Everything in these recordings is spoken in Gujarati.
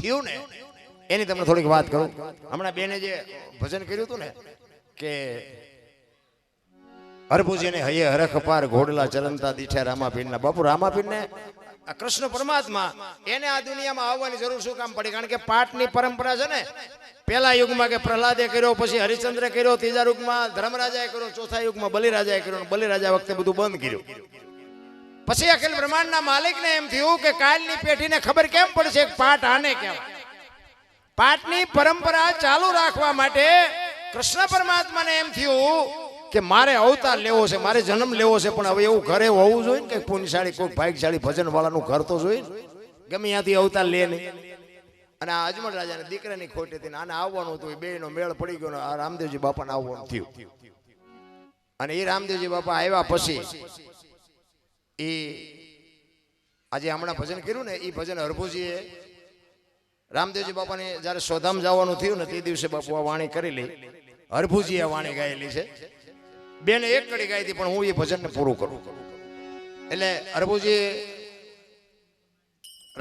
થયું ને એની તમને થોડીક વાત કરું. હમણાં બેને જે ભજન કર્યું હતું ને કે હરભુજીને હૈયે હરખ પાર ઘોડલા ચરણતા દીઠ્યા રામાપીરના. બાપુ રામાપીરને કૃષ્ણ પરમાત્મા એને આ દુનિયામાં આવવાની જરૂર શું કામ પડી? કારણ કે પાઠની પરંપરા છે ને, પહેલા યુગમાં કે પ્રહલાદે કર્યો, પછી હરિશ્ચંદ્રે કર્યો, ત્રીજા યુગમાં ધર્મરાજાએ કર્યો, ચોથા યુગમાં બલિરાજાએ કર્યો. બલિરાજા વખતે બધું બંધ કર્યું. પછી અખિલ બ્રહ્માંડના માલિકને એમ થયું કે કાલની પેઢીને ખબર કેમ પડશે પાઠ આને કહેવાય. પાઠની પરંપરા ચાલુ રાખવા માટે કૃષ્ણ પરમાત્માને એમ થયું કે મારે અવતાર લેવો છે, મારે જન્મ લેવો છે, પણ હવે એવું ઘરે હોવું જોઈએ ને કે પુણ્યશાળી કોઈ ભાગ્યશાળી ભજન વાળાનું ઘર તો જોઈએ, ગમે ત્યાંથી અવતાર લે નહીં. અને આ અજમલ રાજાને દીકરાની ખોટી હતી, આને આવવાનું હતું, બે નો મેળ પડી ગયો, આ રામદેવજી બાપાને આવવાનું થયું. અને એ રામદેવજી બાપા આવ્યા પછી એ આજે હમણાં ભજન કર્યું ને, એ ભજન હરભુજીએ રામદેવજી બાપાને જયારે સોધામ જવાનું થયું ને તે દિવસે બાપુ આ વાણી કરી લી. હરભુજીએ વાણી ગાયેલી છે. બેને એક કડી ગાઈ હતી, પણ હું એ ભજનને પૂરું કરું. એટલે હરભુજી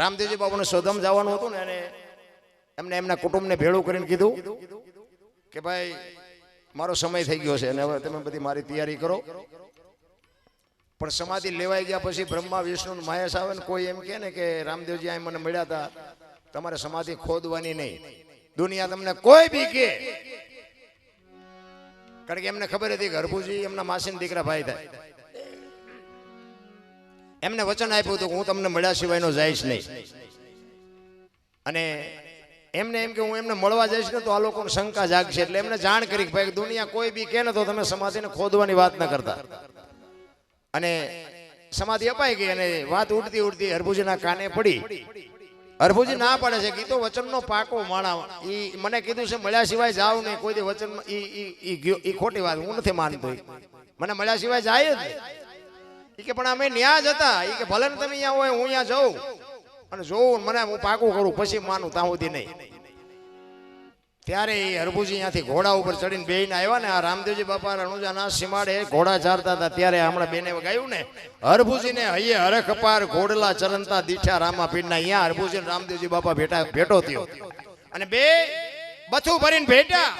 રામદેવજી બાપુને સોધામ જવાનું હતું ને, અને એમને એમના કુટુંબને ભેળું કરીને કીધું કે ભાઈ મારો સમય થઈ ગયો છે અને હવે તમે બધી મારી તૈયારી કરો. પણ સમાધિ લેવાઈ ગયા પછી બ્રહ્મા વિષ્ણુ મહેશ આવે ને કોઈ એમ કહે ને કે રામદેવજી અહીં મને મળ્યા હતા, તમારે સમાધિ ખોદવાની નહીં. દુનિયા તમને કોઈ બી કહે, કારણ કે એમને ખબર હતી કે હરભુજી એમના માસીના દીકરા ભાઈ થાય. એમને વચન આપ્યું હતું કે હું તમને મળ્યા સિવાયનો જઈશ નહીં. અને એમને એમ કે હું એમને મળવા જઈશ ને તો આ લોકોને શંકા જાગશે. એટલે એમને જાણ કરી કે ભાઈ દુનિયા કોઈ બી કહે ને તો તમે સમાધિને ખોદવાની વાત ન કરતા. અને સમાધિ અપાઈ ગઈ અને વાત ઉડતી ઉડતી હરભુજીના કાને પડી. હરભુજી ના પાડે છે કે તો વચનનો પાકો માણા, ઈ મને કીધું છે મળ્યા સિવાય જાવ ને કોઈ દી વચન, ઈ ખોટી વાત, હું નથી માનતો. મને મળ્યા સિવાય જાય જ ઈ કે પણ અમે ન્યા જ હતા. ઈ કે ભલે ને તમે અહીંયા હોય, હું અહીંયા જાઉં અને જોઉં, મને હું પાકું કરું પછી માનું, ત્યાં સુધી નહીં. ત્યારે એ હરભુજી ત્યાંથી ઘોડા ઉપર ચડીને બેહીને આવ્યા ને, આ રામદેવજી બાપા રણુજાના સીમાડે ઘોડા ચારતા હતા. ત્યારે હમણાં બેને ગાયું ને, હરભુજીને હૈયે હરખ પાર ઘોડલા ચરણતા દીઠા રામાપીરના. અહીંયા હરભુજી રામદેવજી બાપા ભેટો થયો અને બે બથું ભરીને ભેટ્યા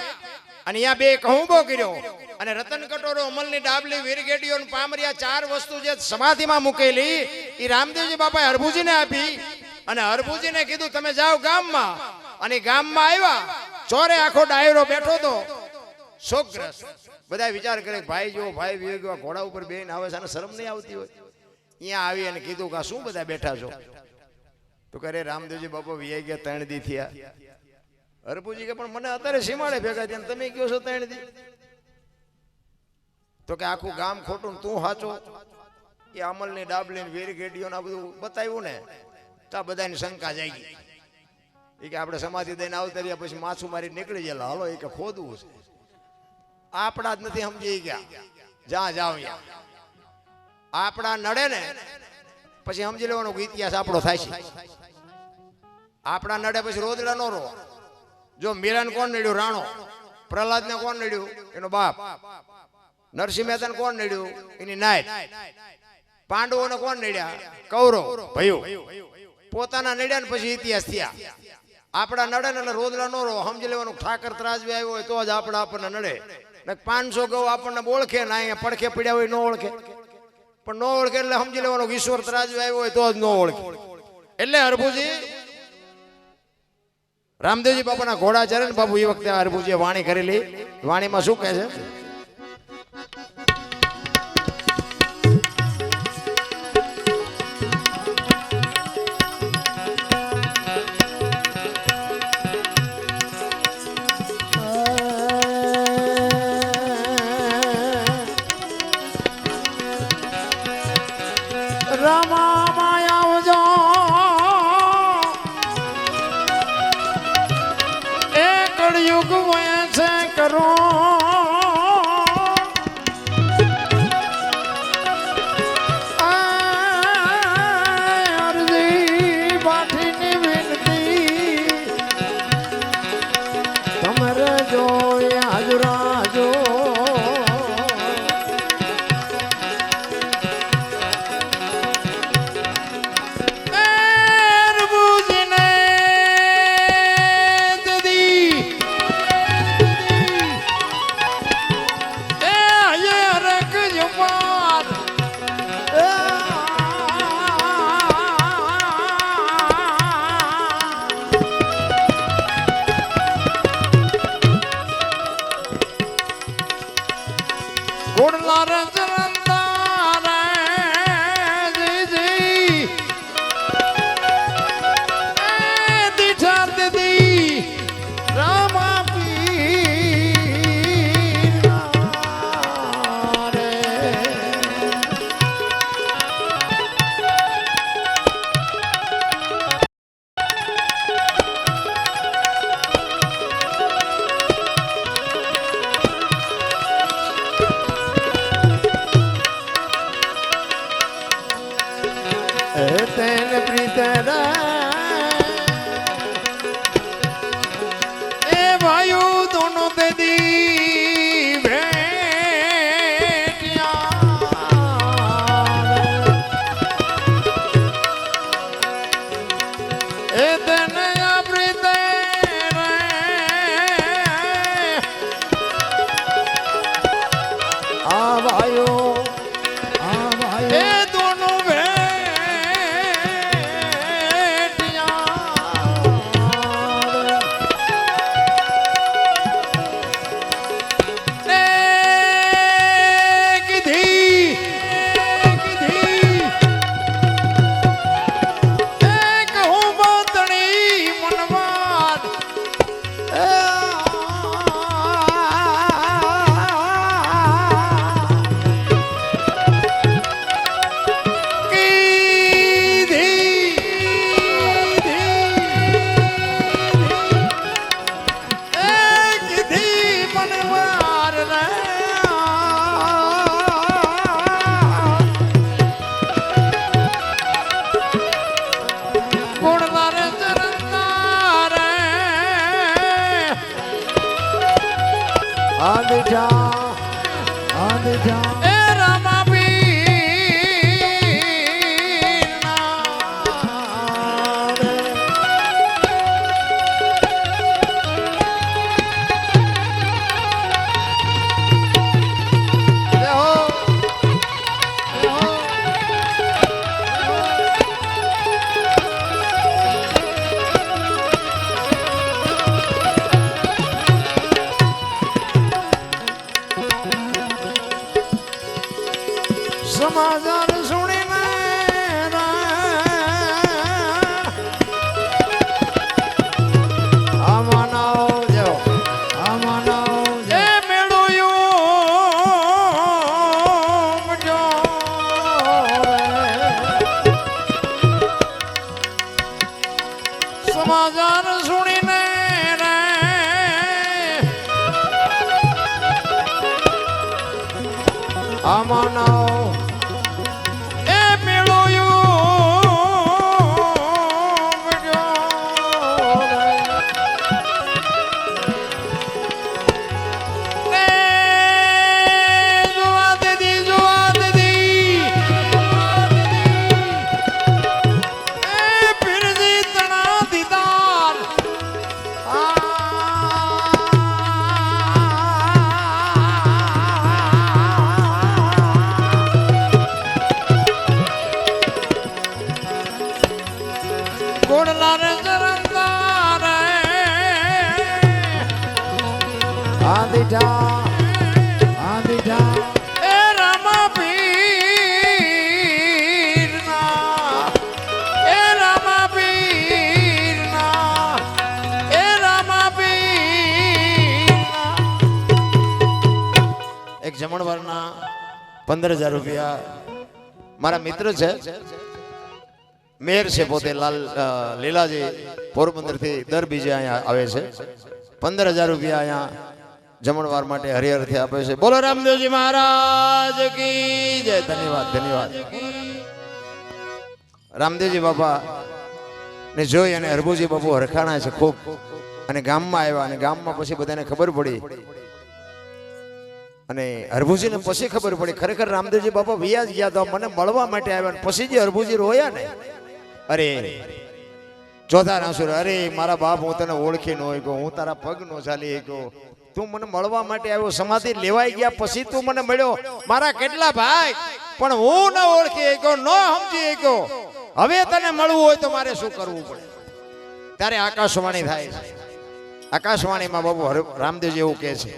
અને અહીંયા બે કહુંબો કર્યો અને રતન કટોરો, અમલની ડાબલી, વીરગેડીઓ, પામરિયા, ચાર વસ્તુ જે સમાધિમાં મૂકેલી એ રામદેવજી બાપાએ હરભુજીને આપી. અને હરભુજીને કીધું તમે જાઓ ગામમાં. અને ગામમાં આવ્યા, ચોરે આખો ડાયરો બેઠો તો શોકગ્રસ્ત. બધા વિચાર કરે ભાઈ જો ભાઈ વિવેક ઘોડા ઉપર બેન આવે છે, શરમ નહીં આવતી હોય? અહીંયા આવી અને કીધું કે શું બધા બેઠા છો? તો કરે રામદેવજી બાપા વિયાઈ ગયા, 3 દી થયા. હરભુજી કે પણ મને અત્યારે સીમાડે ભેગા થયા, તમે કહો છો 3 દી? તો કે આખું ગામ ખોટું, તું સાચો. એ અમલની ડાબલી, વીરગેડીઓ આ બધું બતાવ્યું ને, તો આ બધાની શંકા જાગી. એ કે આપણે સમાધિ દઈને આવતા રહ્યા પછી માછું મારી નીકળી ગયેલા, હાલો એ કે ખોદવું છે. આપણા જ નથી સમજી ગયા, જ્યાં જાવ આપણા નડે ને પછી સમજી લેવાનો ઇતિહાસ આપણો થાય છે. આપણા નડે પછી રોદડા નો રો. જો મીરાને કોણ નડ્યું? રાણો. પ્રહલાદને કોણ નડ્યું? એનો બાપ. નરસિંહ મહેતાને કોણ નડ્યું? એની નાયત. પાંડવોને કોણ નડ્યા? કૌરવ ભયો. પોતાના નડ્યા ને પછી ઇતિહાસ થયા. આપણા નડે ને એટલે રોદડા નો રો. સમજી લેવાનું ઠાકર ત્રાજવી આવ્યો હોય તો જ આપણને નડે. 500 ગૌ આપણને ઓળખે ને, અહીંયા પડખે પડ્યા હોય ન ઓળખે. પણ ન ઓળખે એટલે સમજી લેવાનું ઈશ્વર ત્રાજવી આવ્યો હોય તો જ ન ઓળખે. એટલે હરભુજી રામદેવજી બાપાના ઘોડા ચરે ને બાપુ, એ વખતે હરભુજીએ વાણી કરેલી. વાણીમાં શું કહે છે? એ તને અમૃત આવાયો એ દોનો એ રામા સમાચાર સુણીને આમાં આવજો એ મેળું જો સમાચાર સુણીને આમાં એ રામા પીરના એ રામા પીરના એ રામા પીરના એક જમણવારના 15,000 રૂપિયા મારા મિત્ર છે મેયર છે પોતે લીલાજી પોરબંદર થી દર બીજે અહીંયા આવે છે 15,000 રૂપિયા અહીંયા જમણવાર માટે હરિહરથી આપે છે. બોલો રામદેવજી મહારાજ કી જય. ધન્યવાદ ધન્યવાદ. રામદેવજી બાપા ને જોઈ અને હરભુજી બાપુ હરખાણા છે ખૂબ અને ગામમાં આવ્યા અને ગામમાં પછી બધાને ખબર પડી અને હરભુજીને પછી ખબર પડી ખરેખર રામદેવજી બાપા વિયાજ ગયા તો મને મળવા માટે આવ્યા અને પછી જે હરભુજી રોયા ને અરે ચોથા નાસુર અરે મારા બાપ હું તને ઓળખી ન હોય ગયો હું તારા પગ નો ચાલી ગયો તું મને મળવા માટે આવ્યો સમાધિ લેવાઈ ગયા પછી તું મને મળ્યો મારા કેટલા ભાઈ પણ હું ન ઓળખી ગયો ન સમજી ગયો હવે તને મળવું હોય તો મારે શું કરવું પડે ત્યારે આકાશવાણી થાય છે. આકાશવાણીમાં બાબુ રામદેવજી એવું કહે છે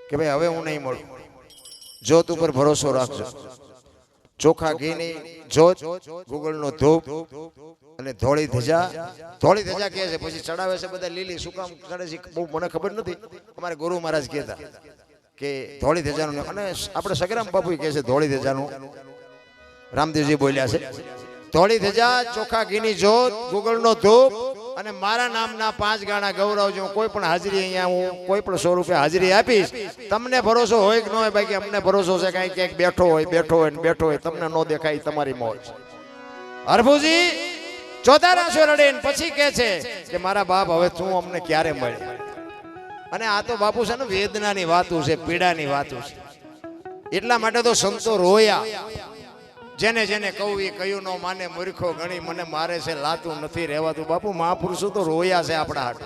કે ભાઈ હવે હું નહીં મળું જોત ઉપર ભરોસો રાખજો ચોખા ઘીની જોત ગુગળનો ધૂપ અને ધોળી ધજા કહે છે પછી ચડાવે છે બધા લીલી શું કામ ચડે છે બહુ મને ખબર નથી અમારે ગુરુ મહારાજ કહેતા કે ધોળી ધજાનું અને આપણે સગરામ બાપુ કહે છે ધોળી ધજાનું રામદેવજી બોલ્યા છે ધોળી ધજા ચોખા ઘીની જોત ગુગળનો ધૂપ અને મારા નામના 5 ગાણા ગૌરવજો કોઈ પણ હાજરી અહીંયા હું કોઈ પણ 100 રૂપિયા હાજરી આપીશ તમને ભરોસો હોય કે ન હોય બાકી અમને ભરોસો છે કાંઈ ક્યાંક બેઠો હોય તમને ન દેખાય તમારી મોજ. હરભુજી ચોથા રડે પછી કહે છે કે મારા બાપ હવે તું અમને ક્યારે મળે અને આ તો બાપુ છે ને વેદનાની વાતું છે પીડાની વાતું છે એટલા માટે તો સંતો રોયા જેને જેને કહું એ કયું ન માને મૂર્ખો ગણી મને મારે છે લાતું નથી રહેવાતું. બાપુ મહાપુરુષો તો રોયા છે આપણા હાટુ.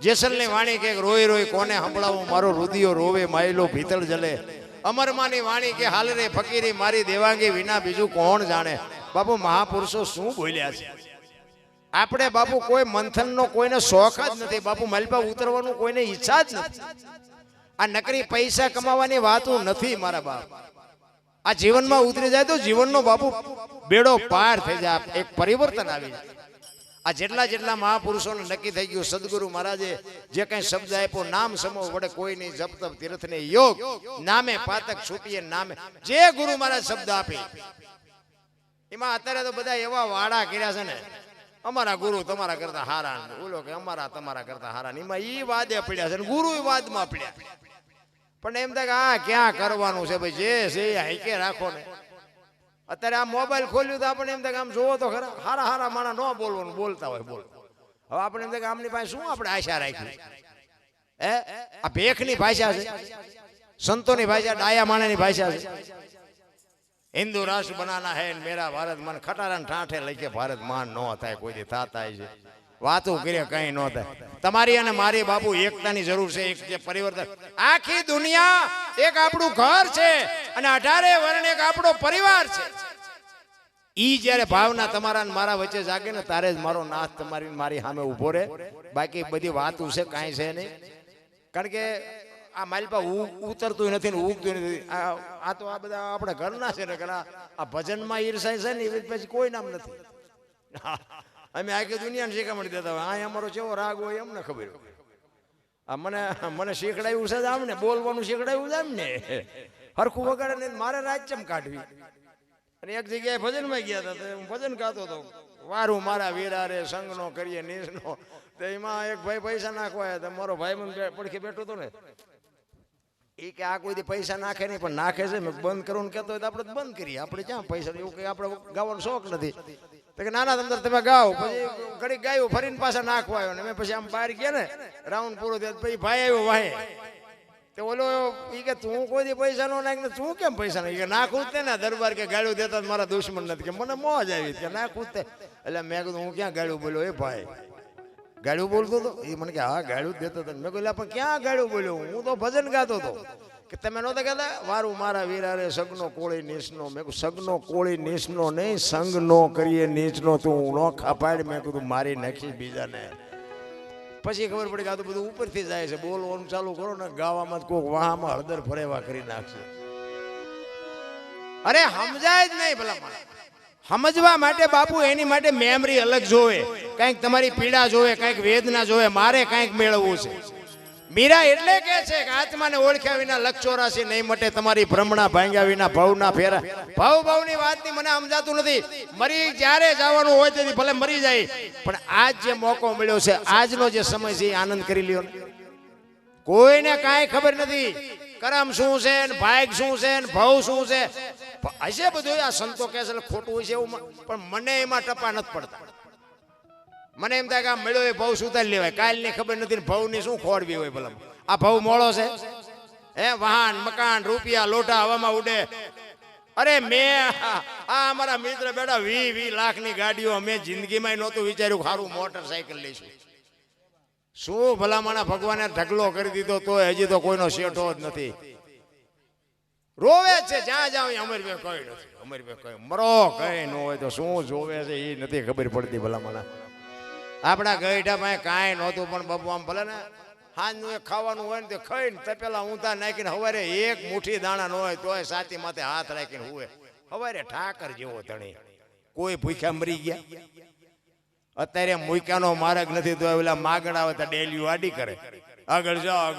જેસલની વાણી કે રોઈ રોઈ કોને સંભળાવું મારો રુદિયો રોવે માયલો ભીતળ જલે. અમરમાની વાણી કે હાલ રે ફકીરી મારી દેવાંગી વિના બીજું કોણ જાણે. બાપુ મહાપુરુષો શું બોલ્યા છે. આપણે બાપુ કોઈ મંથનનો કોઈને શોખ જ નથી. બાપુ માલપા ઉતરવાનું કોઈને ઈચ્છા જ નથી. આ નકરી પૈસા કમાવાની વાતો નથી મારા બાપ. આ જીવનમાં ઉતરી જાય તો જીવનનો બાપુ બેડો પાર થઈ જાય, એક પરિવર્તન આવી જાય. આ જેટલા જેટલા મહાપુરુષોને નક્કી થઈ ગયું, સદગુરુ મહારાજે જે કઈ શબ્દ આપ્યો, નામ સમો વડે કોઈ નહીં જપ તપ તીર્થ ને યોગ, નામે પાતક છૂટીએ નામે, જે ગુરુ મહારાજ શબ્દ આપી એમાં અત્યારે તો બધા એવા વાડા કર્યા છે ને, અમારા ગુરુ તમારા કરતા હારા, બોલો કે અમારા તમારા કરતા હારા, એમાં ઈ વાદે પડ્યા છે, ગુરુ વાદમાં પડ્યા. પણ એમ થાય કે આ ક્યાં કરવાનું છે ભાઈ, જે છે એ હાઈકે રાખો ને. અત્યારે આ મોબાઈલ ખોલ્યું તો આપણે એમ થાય કે આમ જોવો તો ખરા, હારા હારા માણા ન બોલવાનું, બોલતા હોય બોલ. હવે આપણે એમ થાય કે આમની પાસે શું આપણે આશા રાખી? હે, આ ભેખની ભાષા છે, સંતોની ભાષા, ડાયા માણાની ભાષા છે. હિન્દુ રાષ્ટ્ર બનાના હે મેરા ભારત મન, ખટારા ઠાઠે લઈ કે ભારત માન ન થાય, કોઈ દી થાતા છે. વાતો કરીએ કઈ ન થાય. તમારી અને મારી બાપુ એકતાની જરૂર છે, એક જે પરિવર્તન. આખી દુનિયા એક આપણું ઘર છે અને 18 વર્ણ એક આપણો પરિવાર છે. ઈ જ્યારે ભાવના તમારા ને મારા વચ્ચે જાગે ને તારે જ મારો નાથ તમારી મારી સામે ઉભો રહે. બાકી બધી વાતો છે કાંઈ છે નહીં. કારણ કે આ માલપા ઉતરતું નથી ને ઉગતું નથી. આ તો આ બધા આપણા ઘરના છે ને, આ ભજનમાં ઈર્ષાઈ છે ને એ પછી કોઈ નામ નથી. અમે આખી દુનિયાને શીખામણી દેતા હોય, આ અમારો કેવો રાગ હોય અમને ખબર હોય. આ મને શીખડાયું છે આમ ને, બોલવાનું શીખડાયું છે આમ ને, હરખું વગાડે ને મારે રાજચમ કાઢવી. અને એક જગ્યાએ ભજનમાં ગયા હતા, હું ભજન ગાતો હતો, વારું મારા વીરા રે સંગનો કરીએ નિસનો. તો એમાં એક ભાઈ પૈસા નાખવા હતા, મારો ભાઈ મને પડખે બેઠો હતો ને, એ કે આ કોઈ પૈસા નાખે નહીં, પણ નાખે છે. મેં બંધ કરવું કહેતો હોય તો આપણે બંધ કરીએ, આપણે ક્યાં પૈસા, એવું કંઈ આપણે ગાવાનો શોખ નથી. તો કે નાના અંદર તમે ગાઓ. પછી ઘડીક ગાયું, ફરીને પાછા નાખવા આવ્યો ને. મેં પછી આમ બહાર ગયા ને, રાઉન્ડ પૂરો થયો, પછી ભાઈ આવ્યો વાહે. તો ઓલો એ કે તું કોઈ દી પૈસા નો નાખ ને તું કેમ પૈસા નાખી? નાખું જ ને દરબાર કે ગાળું દેતા મારા દુશ્મન નથી, કે મને મોજ આવી કે નાખું જ. એટલે મેં કીધું હું ક્યાં ગાળું બોલ્યો? એ ભાઈ ગાળું બોલતો હતો? એ મને કે હા ગાળું જ દેતો હતો. મેં કહ્યું પણ ક્યાં ગાળું બોલ્યો? હું તો ભજન ગાતો હતો. કે તમે નહોતા કહેતા વારું મારા વીરા રે સગનો કોળી નીચનો? મેં કહ્યું સગનો કોળી નીચનો નહીં, સંગ નો કરીએ નીચનો. તું નો ખાપાડ. મેં કીધું મારી નાખી બીજાને. પછી ખબર પડી કે આ તો બધું ઉપરથી જાય છે. બોલવાનું ચાલુ કરો ને, ગાવામાં કોઈક વાહમાં હળદર ફરેવા કરી નાખશે. અરે સમજાય જ નહીં. ભલા સમજવા માટે બાપુ એની માટે મેમરી અલગ જોવે, કંઈક તમારી પીડા જોવે, કંઈક વેદના જોવે. મારે કંઈક મેળવવું છે. મીરા એટલે કે છે કે આત્માને ઓળખ્યા વિના લક્ષ 84 નહીં મટે, તમારી ભ્રમણા ભાંગ્યા વિના ભવના ફેરા. ભવની વાતની મને સમજાતું નથી. મરી જ્યારે જવાનું હોય તેથી ભલે મરી જાય, પણ આજ જે મોકો મળ્યો છે, આજનો જે સમય છે એ આનંદ કરી લ્યો. કોઈને કાંઈ ખબર નથી કરમ શું છે ને ભાગ શું છે ને ભવ શું છે. હશે બધું આ સંતો કહે છે ખોટું હોય છે એવું, પણ મને એમાં ટપા નથી પડતા. મને એમ થાય કે આ મળ્યો એ ભાવ સુધારી લેવાય. કાલની ખબર નથી, ભાવની શું ખોડવી હોય ભલા. આ ભાવ મોળો છે, હે વાહન મકાન રૂપિયા લોટા હવામાં ઉડે. અરે મેં આ અમારા મિત્ર બેટા 20 લાખની ગાડીઓ અમે જિંદગીમાં નહોતું વિચાર્યું સારું મોટરસાયકલ લઈશું. શું ભલામણા ભગવાને ઢગલો કરી દીધો તો હજી તો કોઈનો શેઠો જ નથી. રોવે છે જ્યાં જાવ અમર બે કઈ નથી, અમર બે કઈ મરો કઈ ન હોય તો શું જોવે છે એ નથી ખબર પડતી. ભલામણા આપણા ગઈઢા પાસે કાંઈ નહોતું, પણ બાબુ આમ ભલે ને હાજનું એક ખાવાનું હોય ને તે ખાઈને તપેલા ઊંધા નાખીને સવારે એક મુઠ્ઠી દાણા ન હોય તોય સાથી માથે હાથ રાખીને હુવે. સવારે ઠાકર જેવો ધણી. કોઈ ભૂખ્યા મરી ગયા? અત્યારે મૂક્યાનો માર્ગ નથી તો ઓલા માગણા હોય તો ડેલીઓ આડી કરે, આગળ જાઓ.